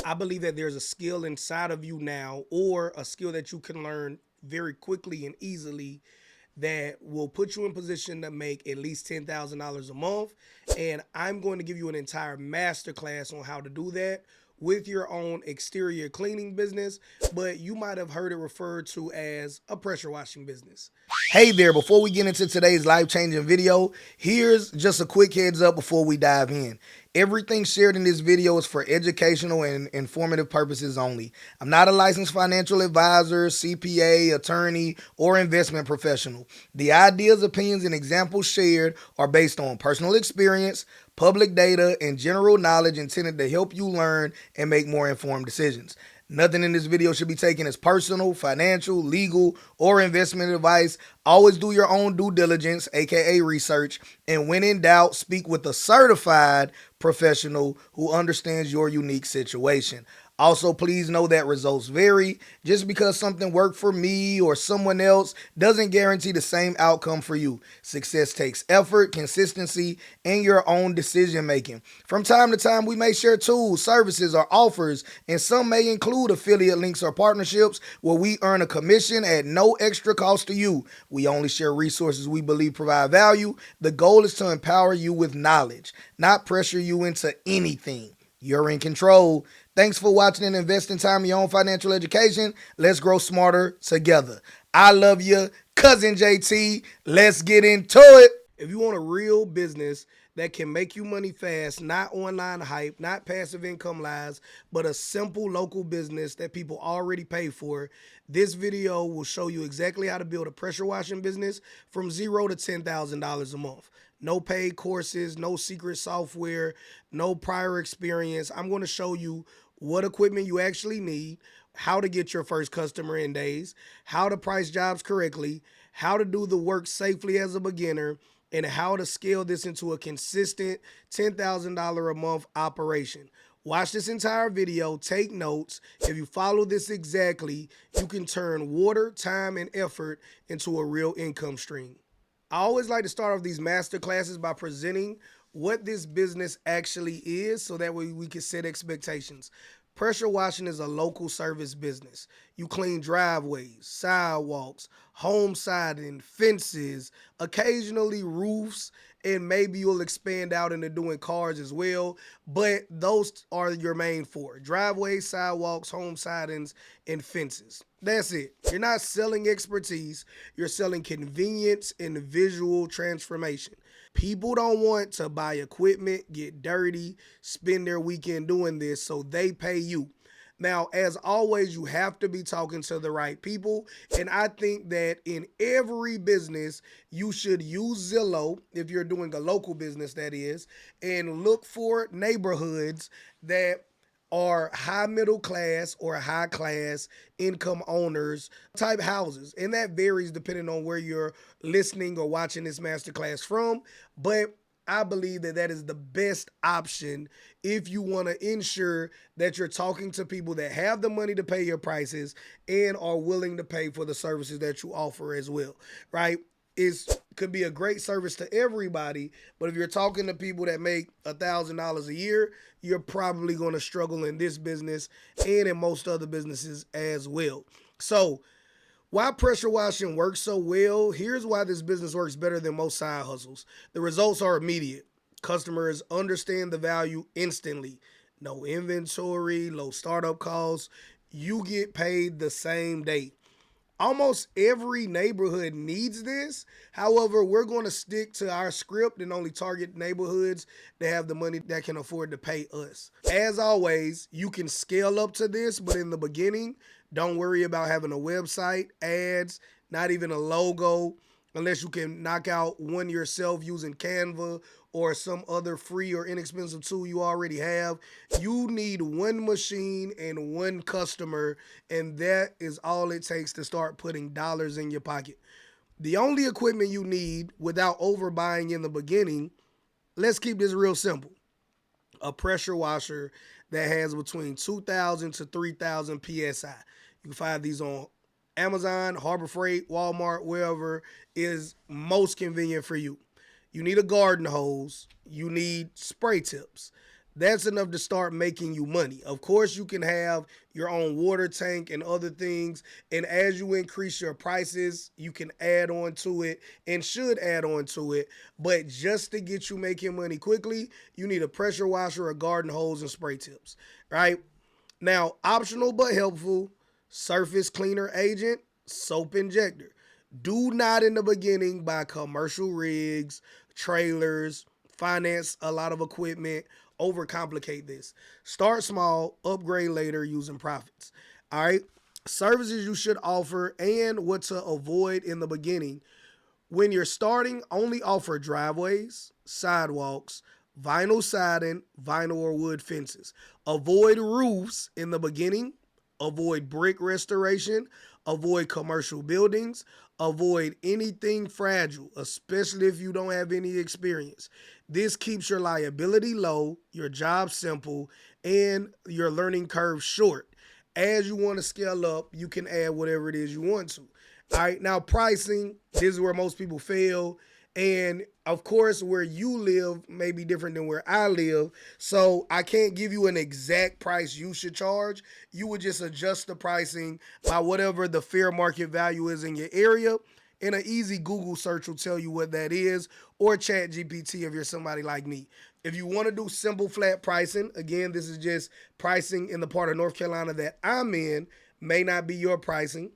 I believe that there's a skill inside of you now, or a skill that you can learn very quickly and easily, that will put you in position to make at least $10,000 a month. And I'm going to give you an entire masterclass on how to do that with your own exterior cleaning business, but you might have heard it referred to as a pressure washing business. Hey there, before we get into today's life changing video, here's just a quick heads up before we dive in. Everything shared in this video is for educational and informative purposes only. I'm not a licensed financial advisor, CPA, attorney, or investment professional. The ideas, opinions, and examples shared are based on personal experience, public data, and general knowledge intended to help you learn and make more informed decisions. Nothing in this video should be taken as personal, financial, legal, or investment advice. Always do your own due diligence, aka research, and when in doubt, speak with a certified professional who understands your unique situation. Also, please know that results vary. Just because something worked for me or someone else doesn't guarantee the same outcome for you. Success takes effort, consistency, and your own decision making. From time to time, we may share tools, services, or offers, and some may include affiliate links or partnerships where we earn a commission at no extra cost to you. We only share resources we believe provide value. The goal is to empower you with knowledge, not pressure you into anything. You're in control. Thanks for watching and investing time in your own financial education. Let's grow smarter together. I love you, cousin JT. Let's get into it. If you want a real business that can make you money fast, not online hype, not passive income lies, but a simple local business that people already pay for, this video will show you exactly how to build a pressure washing business from $0 to $10,000 a month. No paid courses, no secret software, no prior experience. I'm going to show you what equipment you actually need, how to get your first customer in days, how to price jobs correctly, how to do the work safely as a beginner, and how to scale this into a consistent $10,000 a month operation. Watch this entire video, take notes. If you follow this exactly, you can turn water, time, and effort into a real income stream. I always like to start off these master classes by presenting what this business actually is so that way we can set expectations. Pressure washing is a local service business. You clean driveways, sidewalks, home siding, fences, occasionally roofs, and maybe you'll expand out into doing cars as well. But those are your main four: driveways, sidewalks, home sidings, and fences. That's it. You're not selling expertise, you're selling convenience and visual transformation. People don't want to buy equipment, get dirty, spend their weekend doing this, so they pay you. Now, as always, you have to be talking to the right people. And I think that in every business, you should use Zillow, if you're doing a local business, that is, and look for neighborhoods that are high middle class or high class income owners type houses. And that varies depending on where you're listening or watching this masterclass from. But I believe that that is the best option if you want to ensure that you're talking to people that have the money to pay your prices and are willing to pay for the services that you offer as well, right? It could be a great service to everybody, but if you're talking to people that make $1,000 a year, you're probably going to struggle in this business and in most other businesses as well. So, why pressure washing works so well? Here's why this business works better than most side hustles. The results are immediate. Customers understand the value instantly. No inventory, low startup costs. You get paid the same day. Almost every neighborhood needs this. However, we're going to stick to our script and only target neighborhoods that have the money that can afford to pay us. As always, you can scale up to this, but in the beginning, don't worry about having a website, ads, not even a logo, unless you can knock out one yourself using Canva or some other free or inexpensive tool you already have. You need one machine and one customer, and that is all it takes to start putting dollars in your pocket. The only equipment you need without overbuying in the beginning, let's keep this real simple: a pressure washer that has between 2,000 to 3,000 psi. You can find these on Amazon, Harbor Freight, Walmart, wherever is most convenient for you. You need a garden hose. You need spray tips. that's enough to start making you money. Of course, you can have your own water tank and other things. And as you increase your prices, you can add on to it and should add on to it. But just to get you making money quickly, you need a pressure washer, a garden hose, and spray tips, right? Now, optional but helpful, surface cleaner agent, soap injector. Do not in the beginning buy commercial rigs, trailers, finance a lot of equipment, overcomplicate this. Start small, upgrade later using profits. All right. Services you should offer and what to avoid in the beginning. When you're starting, only offer driveways, sidewalks, vinyl siding, vinyl or wood fences. Avoid roofs in the beginning. Avoid brick restoration. Avoid commercial buildings. Avoid anything fragile, especially if you don't have any experience. This keeps your liability low, your job simple, and your learning curve short. As you want to scale up, you can add whatever it is you want to. All right, now pricing, this is where most people fail. And of course, where you live may be different than where I live. So I can't give you an exact price you should charge. You would just adjust the pricing by whatever the fair market value is in your area. And an easy Google search will tell you what that is, or Chat GPT if you're somebody like me. If you want to do simple flat pricing, again, this is just pricing in the part of North Carolina that I'm in, may not be your pricing.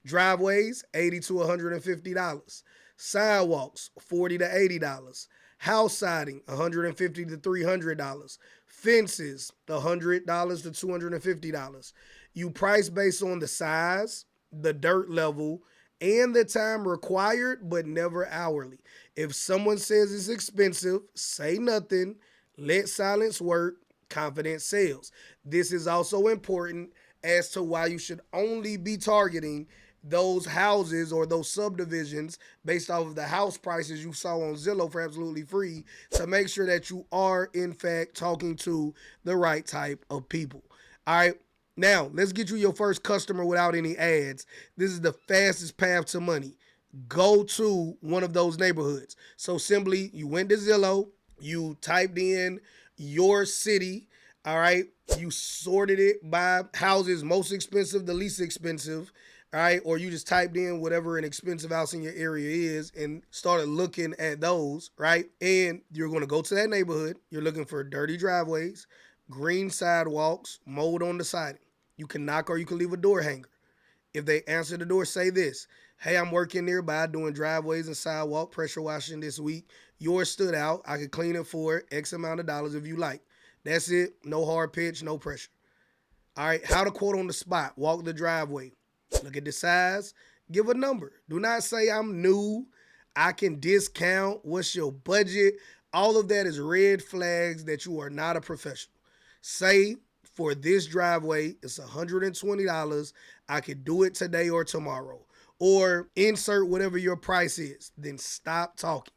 Driveways, $80 to $150. Sidewalks, $40 to $80. House siding, $150 to $300. Fences, $100 to $250. You price based on the size, the dirt level, and the time required, but never hourly. If someone says it's expensive, say nothing. Let silence work. Confidence sales. This is also important as to why you should only be targeting those houses or those subdivisions based off of the house prices you saw on Zillow for absolutely free to make sure that you are, in fact, talking to the right type of people. All right. Now, let's get you your first customer without any ads. This is the fastest path to money. Go to one of those neighborhoods. So simply, you went to Zillow, you typed in your city, all right? You sorted it by houses most expensive to least expensive, all right? Or you just typed in whatever an expensive house in your area is and started looking at those, right? And you're going to go to that neighborhood. You're looking for dirty driveways, green sidewalks, mold on the siding. You can knock or you can leave a door hanger. If they answer the door, say this: hey, I'm working nearby doing driveways and sidewalk pressure washing this week. Yours stood out. I could clean it for X amount of dollars if you like. That's it. No hard pitch, no pressure. All right. How to quote on the spot. Walk the driveway. Look at the size. Give a number. Do not say I'm new. I can discount. What's your budget? All of that is red flags that you are not a professional. Say for this driveway, it's $120. I could do it today or tomorrow. Or insert whatever your price is. Then stop talking.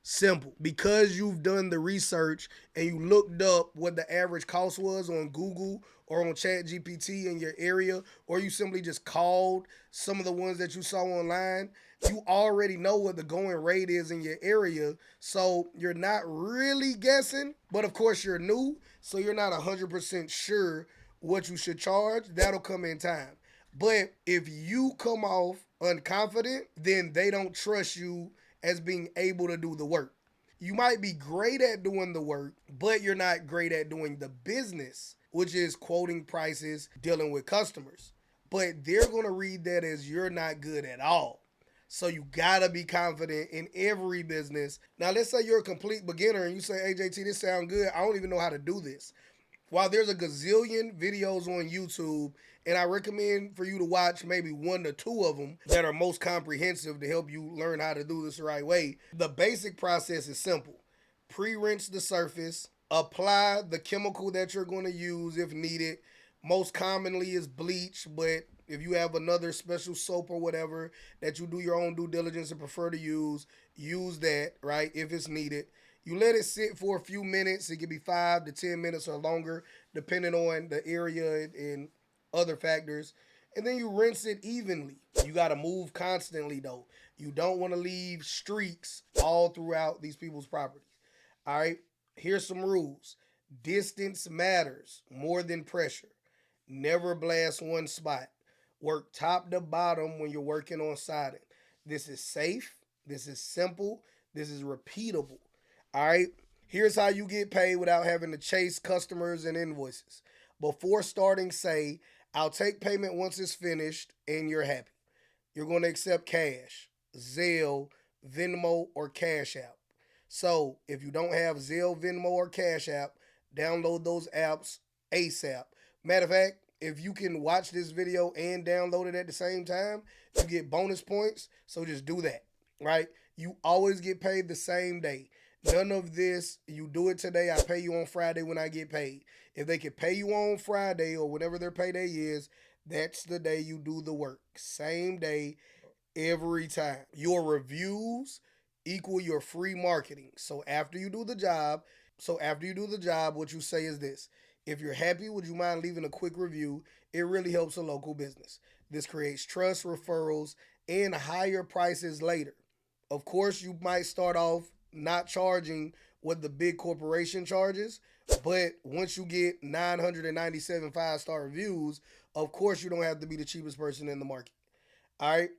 Simple. Because you've done the research and you looked up what the average cost was on Google or on ChatGPT in your area, or you simply just called some of the ones that you saw online, you already know what the going rate is in your area. So you're not really guessing, but of course you're new, so you're not 100% sure what you should charge. That'll come in time. But if you come off unconfident, then they don't trust you as being able to do the work. You might be great at doing the work, but you're not great at doing the business, which is quoting prices, dealing with customers. But they're going to read that as you're not good at all. So you gotta be confident in every business. Now, let's say you're a complete beginner and you say, "Hey, JT, this sounds good. I don't even know how to do this." While there's a gazillion videos on YouTube, and I recommend for you to watch maybe one or two of them that are most comprehensive to help you learn how to do this the right way, the basic process is simple. Pre-rinse the surface, apply the chemical that you're going to use if needed. Most commonly is bleach, but if you have another special soap or whatever that you do your own due diligence and prefer to use that, right, if it's needed. You let it sit for a few minutes. It could be 5 to 10 minutes or longer, depending on the area and other factors. And then you rinse it evenly. You got to move constantly, though. You don't want to leave streaks all throughout these people's properties. All right, here's some rules. Distance matters more than pressure. Never blast one spot. Work top to bottom when you're working on siding. This is safe. This is simple. This is repeatable. All right. Here's how you get paid without having to chase customers and invoices. Before starting, say, I'll take payment once it's finished and you're happy. You're going to accept cash, Zelle, Venmo, or Cash App. So if you don't have Zelle, Venmo, or Cash App, download those apps ASAP. Matter of fact, if you can watch this video and download it at the same time, you get bonus points. So just do that, right? You always get paid the same day. None of this, you do it today, I pay you on Friday when I get paid. If they can pay you on Friday or whatever their payday is, that's the day you do the work. Same day, every time. Your reviews equal your free marketing. So after you do the job, what you say is this. If you're happy, would you mind leaving a quick review? It really helps a local business. This creates trust, referrals, and higher prices later. Of course, you might start off not charging what the big corporation charges, but once you get 997 five-star reviews, of course you don't have to be the cheapest person in the market. All right.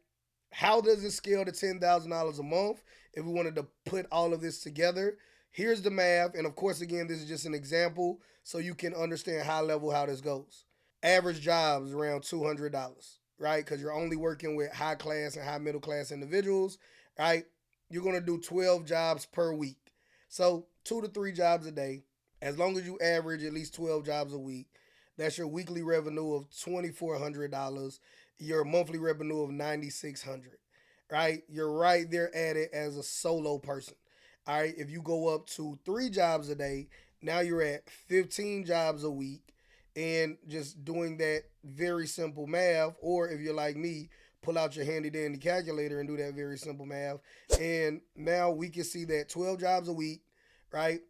How does it scale to $10,000 a month? If we wanted to put all of this together, here's the math. And of course, again, this is just an example so you can understand high level how this goes. Average jobs around $200, right? Because you're only working with high class and high middle class individuals, right? You're going to do 12 jobs per week. So 2 to 3 jobs a day. As long as you average at least 12 jobs a week, that's your weekly revenue of $2,400, your monthly revenue of $9,600, right? You're right there at it as a solo person. All right, if you go up to 3 jobs a day, now you're at 15 jobs a week, and just doing that very simple math. Or if you're like me, pull out your handy dandy calculator and do that very simple math. And now we can see that 12 jobs a week, right,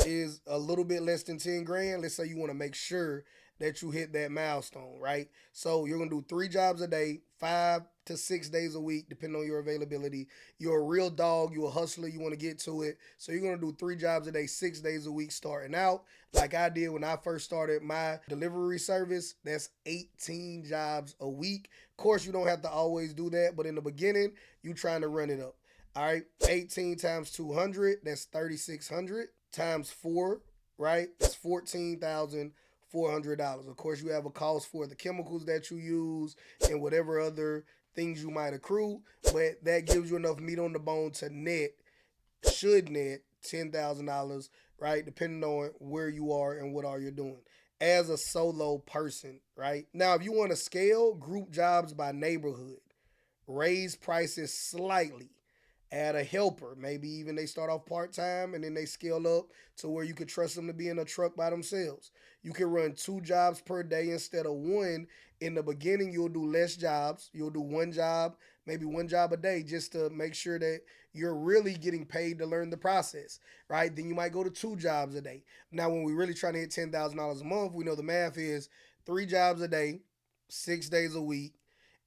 is a little bit less than 10 grand. Let's say you want to make sure that you hit that milestone, right? So you're going to do 3 jobs a day, 5 to 6 days a week, depending on your availability. You're a real dog. You're a hustler. You want to get to it. So you're going to do 3 jobs a day, 6 days a week starting out. Like I did when I first started my delivery service, that's 18 jobs a week. Of course, you don't have to always do that, but in the beginning, you trying to run it up. All right, 18 times 200, that's 3,600 times 4, right? That's $14,400. Of course, you have a cost for the chemicals that you use and whatever other things you might accrue, but that gives you enough meat on the bone to should net $10,000, right? Depending on where you are and what all you're doing as a solo person, right? Now, if you want to scale, group jobs by neighborhood, raise prices slightly, add a helper. Maybe even they start off part time and then they scale up to where you could trust them to be in a truck by themselves. You can run 2 jobs per day instead of one. In the beginning, you'll do less jobs. You'll do 1 job, maybe 1 job a day, just to make sure that you're really getting paid to learn the process, right? Then you might go to 2 jobs a day. Now, when we're really trying to hit $10,000 a month, we know the math is 3 jobs a day, 6 days a week,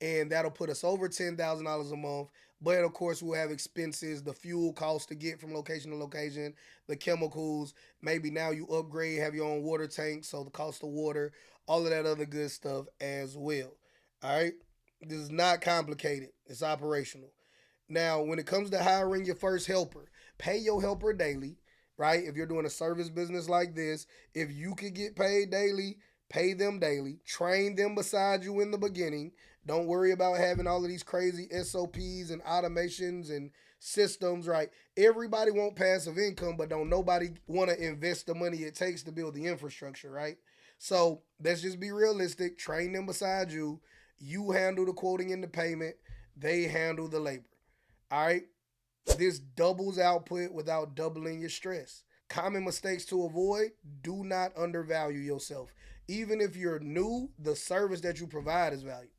and that'll put us over $10,000 a month. But of course, we'll have expenses, the fuel cost to get from location to location, the chemicals. Maybe now you upgrade, have your own water tank, so the cost of water, all of that other good stuff as well. All right, this is not complicated. It's operational. Now, when it comes to hiring your first helper, pay your helper daily, right? If you're doing a service business like this, if you could get paid daily, pay them daily. Train them beside you in the beginning. Don't worry about having all of these crazy SOPs and automations and systems, right? Everybody want passive income, but don't nobody want to invest the money it takes to build the infrastructure, right? So let's just be realistic. Train them beside you. You handle the quoting and the payment. They handle the labor. All right. This doubles output without doubling your stress. Common mistakes to avoid: do not undervalue yourself. Even if you're new, the service that you provide is valuable.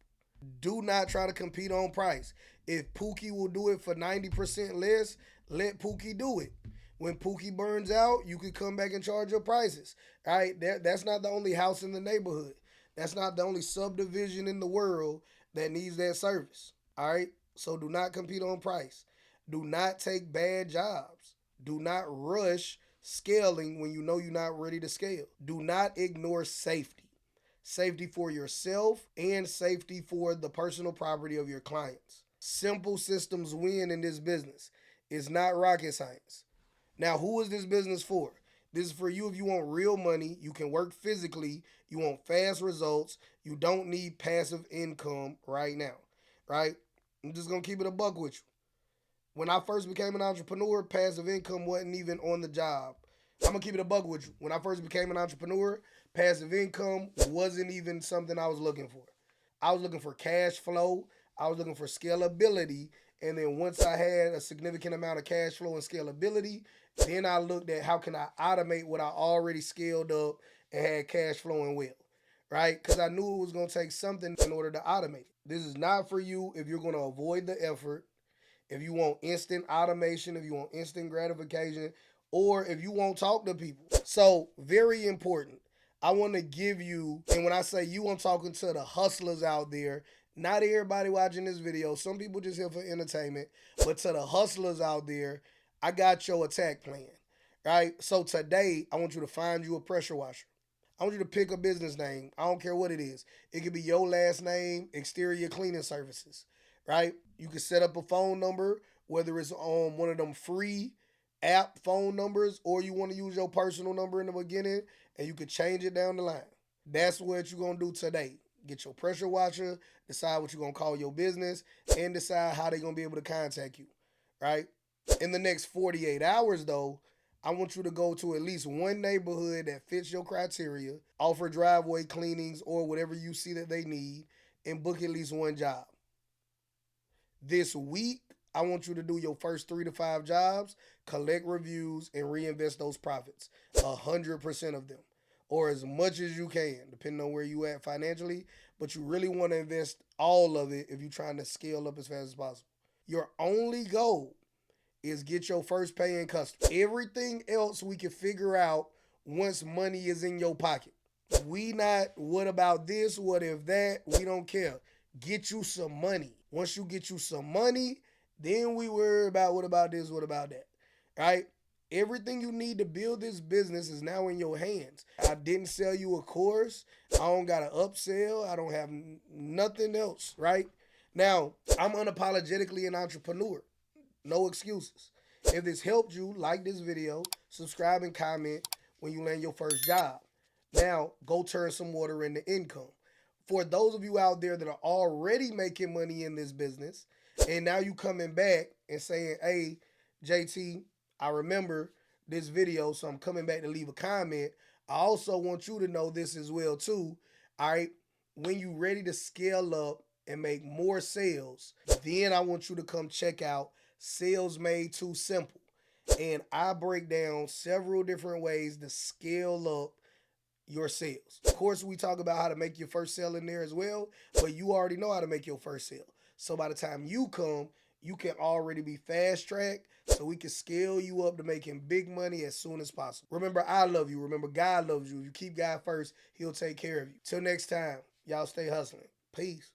Do not try to compete on price. If Pookie will do it for 90% less, let Pookie do it. When Pookie burns out, you can come back and charge your prices. All right, that's not the only house in the neighborhood. That's not the only subdivision in the world that needs that service. All right, so do not compete on price. Do not take bad jobs. Do not rush scaling when you know you're not ready to scale. Do not ignore safety. Safety for yourself and safety for the personal property of your clients. Simple systems win in this business. It's not rocket science. Now, who is this business for? This is for you if you want real money, you can work physically, you want fast results, you don't need passive income right now, right? I'm just gonna keep it a buck with you. When I first became an entrepreneur, passive income wasn't even on the job. I'm gonna keep it a buck with you. When I first became an entrepreneur, passive income wasn't even something I was looking for. I was looking for cash flow, I was looking for scalability, and then once I had a significant amount of cash flow and scalability, then I looked at how can I automate what I already scaled up and had cash flowing well, right? Because I knew it was gonna take something in order to automate it. This is not for you if you're gonna avoid the effort, if you want instant automation, if you want instant gratification, or if you won't talk to people. So, very important. I want to give you, and when I say you, I'm talking to the hustlers out there. Not everybody watching this video. Some people just here for entertainment, but to the hustlers out there, I got your attack plan. Right? So today, I want you to find you a pressure washer. I want you to pick a business name. I don't care what it is. It could be your last name, exterior cleaning services, right? You can set up a phone number, whether it's on one of them free app phone numbers or you want to use your personal number in the beginning and you can change it down the line. That's what you're going to do today. Get your pressure washer, decide what you're going to call your business, and decide how they're going to be able to contact you, right? In the next 48 hours, though, I want you to go to at least one neighborhood that fits your criteria, offer driveway cleanings or whatever you see that they need, and book at least one job. This week, I want you to do your first 3 to 5 jobs, collect reviews, and reinvest those profits. 100% of them. Or as much as you can, depending on where you at financially. But you really want to invest all of it if you're trying to scale up as fast as possible. Your only goal is get your first paying customer. Everything else we can figure out once money is in your pocket. We not, what about this? What if that? We don't care. Get you some money. Once you get you some money, then we worry about what about this? What about that? Right? Everything you need to build this business is now in your hands. I didn't sell you a course. I don't got to upsell. I don't have nothing else, right? Now, I'm unapologetically an entrepreneur. No excuses. If this helped you, like this video, subscribe and comment when you land your first job. Now, go turn some water into income. For those of you out there that are already making money in this business, and now you coming back and saying, hey, JT, I remember this video, so I'm coming back to leave a comment. I also want you to know this as well, too. All right, when you ready to scale up and make more sales, then I want you to come check out Sales Made Too Simple. And I break down several different ways to scale up your sales. Of course, we talk about how to make your first sale in there as well, but you already know how to make your first sale. So by the time you come, you can already be fast tracked so we can scale you up to making big money as soon as possible. Remember, I love you. Remember, God loves you. If you keep God first, He'll take care of you. Till next time, y'all stay hustling. Peace.